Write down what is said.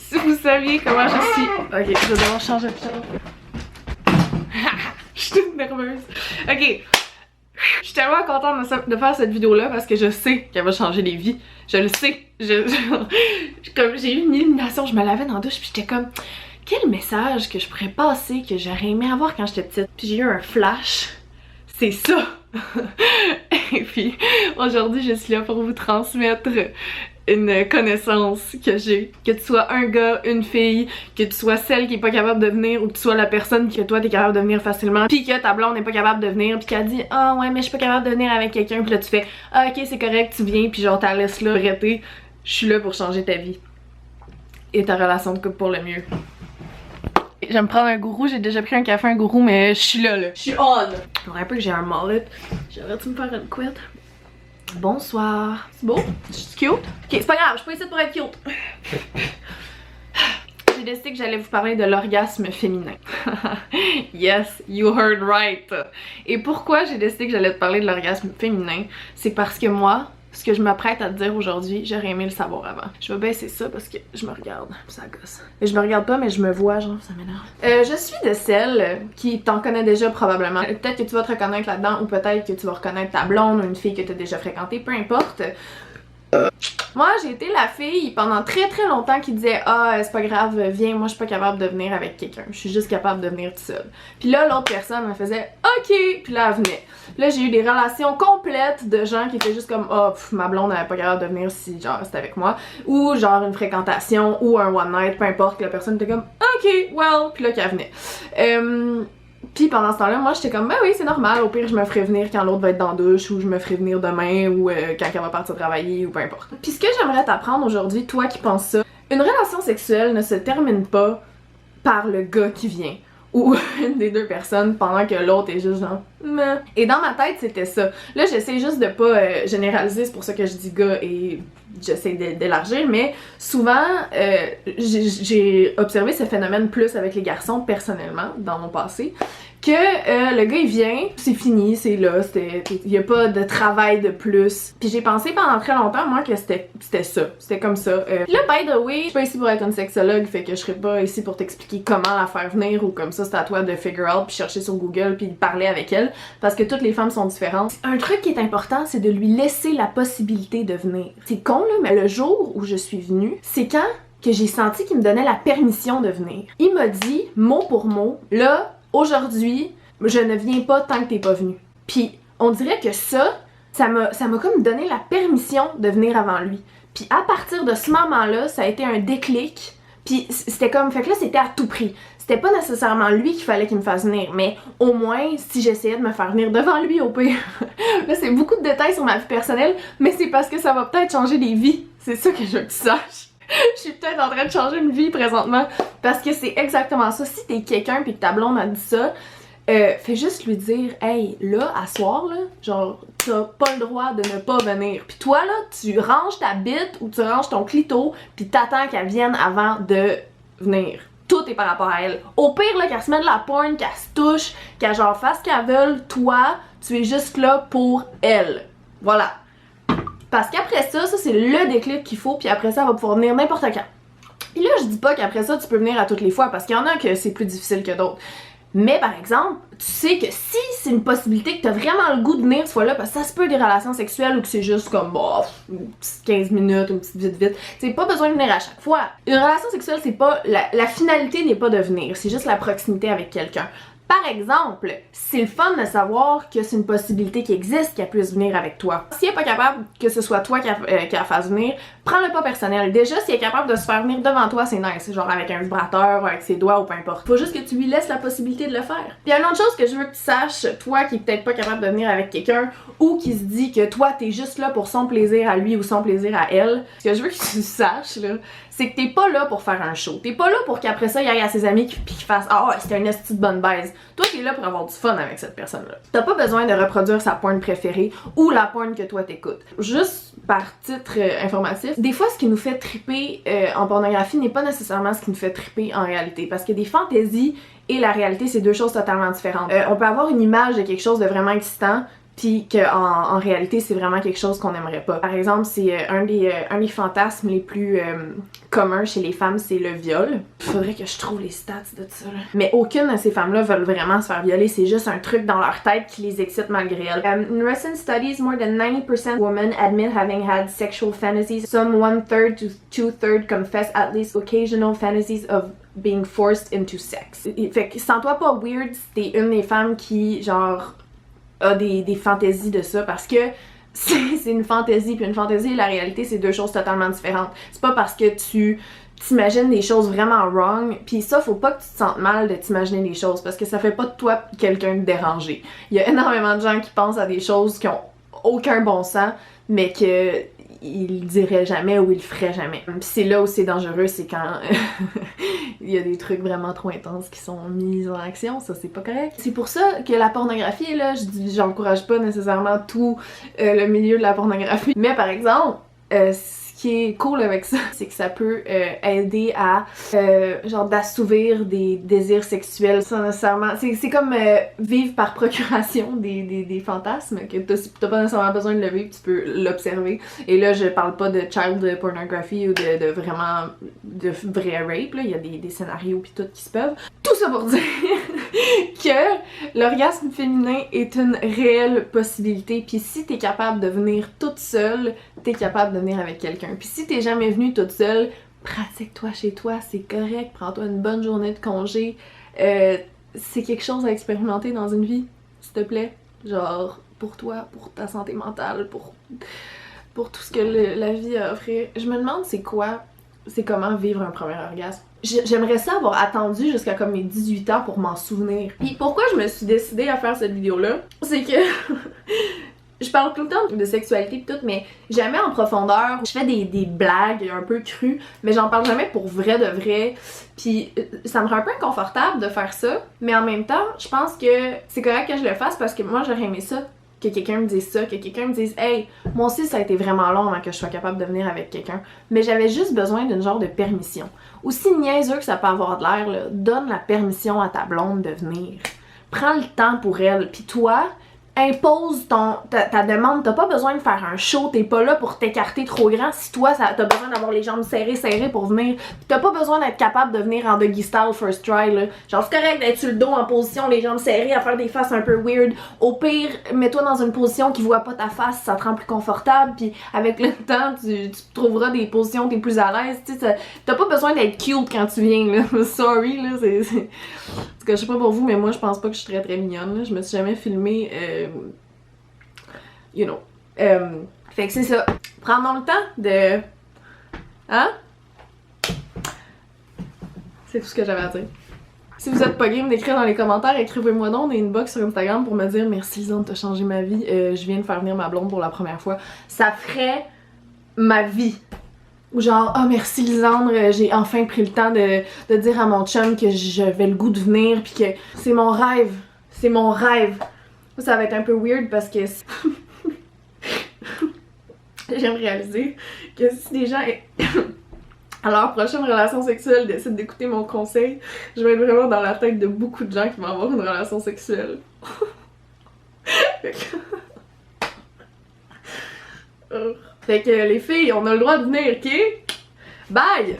Si vous saviez comment je suis... Ok, je vais devoir changer de chaise. Je suis toute nerveuse. Ok. Je suis tellement contente de faire cette vidéo-là parce que je sais qu'elle va changer les vies. Je le sais. Comme j'ai eu une illumination, je me lavais dans la douche puis j'étais comme... Quel message que je pourrais passer, que j'aurais aimé avoir quand j'étais petite. Puis j'ai eu un flash. C'est ça! Et puis aujourd'hui je suis là pour vous transmettre une connaissance que j'ai. Que tu sois un gars, une fille, que tu sois celle qui est pas capable de venir ou que tu sois la personne que toi t'es capable de venir facilement, puis que ta blonde n'est pas capable de venir, puis qu'elle dit ah ouais mais je suis pas capable de venir avec quelqu'un, puis là tu fais ah ok c'est correct tu viens, puis genre t'as laisse là arrêter. Je suis là pour changer ta vie et ta relation de couple pour le mieux. Je vais me prendre un gourou, j'ai déjà pris un café un gourou mais je suis là. Je suis on! J'aimerais un peu que j'ai un mullet. J'aimerais-tu me faire une couette? Bonsoir. C'est beau? Je suis cute? Ok, c'est pas grave, je suis pas ici pour être cute. J'ai décidé que j'allais vous parler de l'orgasme féminin. Yes, you heard right. Et pourquoi j'ai décidé que j'allais te parler de l'orgasme féminin? C'est parce que moi, ce que je m'apprête à te dire aujourd'hui, j'aurais aimé le savoir avant. Je vais baisser ça parce que je me regarde, ça gosse. Et je me regarde pas mais je me vois, genre ça m'énerve. Je suis de celles qui t'en connaît déjà probablement. Peut-être que tu vas te reconnaître là-dedans ou peut-être que tu vas reconnaître ta blonde ou une fille que tu as déjà fréquentée, peu importe. Moi j'ai été la fille pendant très longtemps qui disait ah c'est pas grave viens moi je suis pas capable de venir avec quelqu'un, je suis juste capable de venir toute seule. Puis là l'autre personne me faisait ok puis là elle venait. Là j'ai eu des relations complètes de gens qui étaient juste comme oh ma blonde elle est pas capable de venir si genre c'était avec moi, ou genre une fréquentation ou un one night peu importe, que la personne était comme ok well puis là qu'elle venait. Puis pendant ce temps-là, moi j'étais comme ben oui c'est normal, au pire je me ferai venir quand l'autre va être dans la douche ou je me ferai venir demain ou quand elle va partir travailler ou peu importe. Puis ce que j'aimerais t'apprendre aujourd'hui, toi qui penses ça, une relation sexuelle ne se termine pas par le gars qui vient ou une des deux personnes pendant que l'autre est juste genre meh. Et dans ma tête c'était ça. Là j'essaie juste de pas généraliser, c'est pour ça que je dis gars et j'essaie d'élargir, mais souvent j'ai observé ce phénomène plus avec les garçons personnellement dans mon passé, que le gars il vient, c'est fini, c'est là, il y a pas de travail de plus. Puis j'ai pensé pendant très longtemps moi que c'était ça, c'était comme ça. Là by the way, je suis pas ici pour être une sexologue, fait que je serais pas ici pour t'expliquer comment la faire venir ou comme ça, c'est à toi de figure out puis chercher sur Google puis parler avec elle parce que toutes les femmes sont différentes. Un truc qui est important, c'est de lui laisser la possibilité de venir. C'est con là, mais le jour où je suis venue, c'est quand que j'ai senti qu'il me donnait la permission de venir. Il m'a dit mot pour mot là aujourd'hui, je ne viens pas tant que t'es pas venu. Puis on dirait que ça m'a comme donné la permission de venir avant lui. Puis à partir de ce moment-là, ça a été un déclic. Puis c'était comme, fait que là c'était à tout prix. C'était pas nécessairement lui qu'il fallait qu'il me fasse venir, mais au moins si j'essayais de me faire venir devant lui au pire. Là c'est beaucoup de détails sur ma vie personnelle, mais c'est parce que ça va peut-être changer des vies. C'est ça que je veux que tu saches. Je suis peut-être en train de changer une vie présentement parce que c'est exactement ça. Si t'es quelqu'un pis que ta blonde a dit ça, fais juste lui dire hey là à soir là, genre t'as pas le droit de ne pas venir. Puis toi là tu ranges ta bite ou tu ranges ton clito pis t'attends qu'elle vienne avant de venir. Tout est par rapport à elle. Au pire là qu'elle se mette de la porn, qu'elle se touche, qu'elle genre fasse ce qu'elle veut, toi tu es juste là pour elle. Voilà. Parce qu'après ça c'est le déclic qu'il faut, puis après ça elle va pouvoir venir n'importe quand. Puis là je dis pas qu'après ça tu peux venir à toutes les fois parce qu'il y en a que c'est plus difficile que d'autres. Mais par exemple, tu sais que si c'est une possibilité que t'as vraiment le goût de venir ce fois-là, parce que ça se peut des relations sexuelles ou que c'est juste comme bah, une petite 15 minutes, une petite vite, t'sais pas besoin de venir à chaque fois. Une relation sexuelle c'est pas, la finalité n'est pas de venir, c'est juste la proximité avec quelqu'un. Par exemple, c'est le fun de savoir que c'est une possibilité qui existe qu'elle puisse venir avec toi. Si elle est pas capable que ce soit toi qui la fasse venir, prends-le pas personnel. Déjà, si elle est capable de se faire venir devant toi, c'est nice. Genre avec un vibrateur, avec ses doigts ou peu importe. Faut juste que tu lui laisses la possibilité de le faire. Puis une autre chose que je veux que tu saches, toi qui est peut-être pas capable de venir avec quelqu'un ou qui se dit que toi t'es juste là pour son plaisir à lui ou son plaisir à elle, ce que je veux que tu saches là, c'est que t'es pas là pour faire un show. T'es pas là pour qu'après ça, il aille à ses amis pis qu'il fasse ah c'était une esti de bonne baise. Toi t'es là pour avoir du fun avec cette personne-là. T'as pas besoin de reproduire sa porn préférée ou la porn que toi t'écoutes. Juste par titre informatif, des fois ce qui nous fait triper en pornographie n'est pas nécessairement ce qui nous fait triper en réalité. Parce que des fantaisies et la réalité c'est deux choses totalement différentes. On peut avoir une image de quelque chose de vraiment excitant puis qu'en réalité c'est vraiment quelque chose qu'on aimerait pas. Par exemple, c'est un des fantasmes les plus communs chez les femmes, c'est le viol. Faudrait que je trouve les stats de ça là. Mais aucune de ces femmes-là veulent vraiment se faire violer, c'est juste un truc dans leur tête qui les excite malgré elles. In recent studies, more than 90% women admit having had sexual fantasies. Some 1/3 to 2/3 confess at least occasional fantasies of being forced into sex. Fait que sens-toi pas weird si t'es une des femmes qui, genre, a des fantaisies de ça, parce que c'est une fantaisie, puis une fantaisie et la réalité, c'est deux choses totalement différentes. C'est pas parce que tu t'imagines des choses vraiment wrong, puis ça, faut pas que tu te sentes mal de t'imaginer des choses, parce que ça fait pas de toi quelqu'un de dérangé. Il y a énormément de gens qui pensent à des choses qui ont aucun bon sens, mais que il dirait jamais ou il ferait jamais. Puis c'est là où c'est dangereux, c'est quand il y a des trucs vraiment trop intenses qui sont mis en action, ça c'est pas correct. C'est pour ça que la pornographie, là, j'encourage pas nécessairement tout le milieu de la pornographie, mais par exemple, ce qui est cool avec ça, c'est que ça peut aider à genre d'assouvir des désirs sexuels sans nécessairement... C'est comme vivre par procuration des fantasmes, que t'as pas nécessairement besoin de le vivre, tu peux l'observer. Et là, je parle pas de child pornography ou de vraiment... de vrai rape, là. Il y a des scénarios pis tout qui se peuvent. Tout ça pour dire que l'orgasme féminin est une réelle possibilité, pis si t'es capable de venir toute seule, t'es capable de venir avec quelqu'un. Puis si t'es jamais venue toute seule, pratique-toi chez toi, c'est correct, prends-toi une bonne journée de congé. C'est quelque chose à expérimenter dans une vie, s'il te plaît. Genre, pour toi, pour ta santé mentale, pour tout ce que la vie a à offrir. Je me demande c'est comment vivre un premier orgasme. J'aimerais ça avoir attendu jusqu'à comme mes 18 ans pour m'en souvenir. Puis pourquoi je me suis décidée à faire cette vidéo-là, c'est que... Je parle tout le temps de sexualité pis tout, mais jamais en profondeur. Je fais des blagues un peu crues, mais j'en parle jamais pour vrai de vrai. Puis ça me rend un peu inconfortable de faire ça, mais en même temps, je pense que c'est correct que je le fasse parce que moi j'aurais aimé ça, que quelqu'un me dise ça, que quelqu'un me dise « Hey, moi aussi ça a été vraiment long avant que je sois capable de venir avec quelqu'un, mais j'avais juste besoin d'une genre de permission. » Aussi niaiseux que ça peut avoir de l'air, là, donne la permission à ta blonde de venir. Prends le temps pour elle, pis toi... impose ta demande, t'as pas besoin de faire un show, t'es pas là pour t'écarter trop grand si toi t'as besoin d'avoir les jambes serrées pour venir, t'as pas besoin d'être capable de venir en doggy style first try là, genre c'est correct d'être sur le dos en position, les jambes serrées, à faire des faces un peu weird, au pire mets-toi dans une position qui voit pas ta face, ça te rend plus confortable, puis avec le temps tu trouveras des positions où t'es plus à l'aise, tu sais, t'as pas besoin d'être cute quand tu viens là, sorry là, c'est... En tout cas, je sais pas pour vous, mais moi je pense pas que je suis très mignonne là. Je me suis jamais filmée you know. Fait que c'est ça. Prenons le temps de... Hein? C'est tout ce que j'avais à dire. Si vous êtes pas game d'écrire dans les commentaires, écrivez-moi donc une inbox sur Instagram pour me dire « Merci Lisandre, t'as changé ma vie. Je viens de faire venir ma blonde pour la première fois. » Ça ferait ma vie. Ou genre, oh merci Lisandre, j'ai enfin pris le temps de dire à mon chum que j'avais le goût de venir pis que c'est mon rêve. C'est mon rêve. Ça va être un peu weird parce que j'aime réaliser que si des gens à leur prochaine relation sexuelle décident d'écouter mon conseil, je vais être vraiment dans la tête de beaucoup de gens qui vont avoir une relation sexuelle. Fait que les filles, on a le droit de venir, ok? Bye!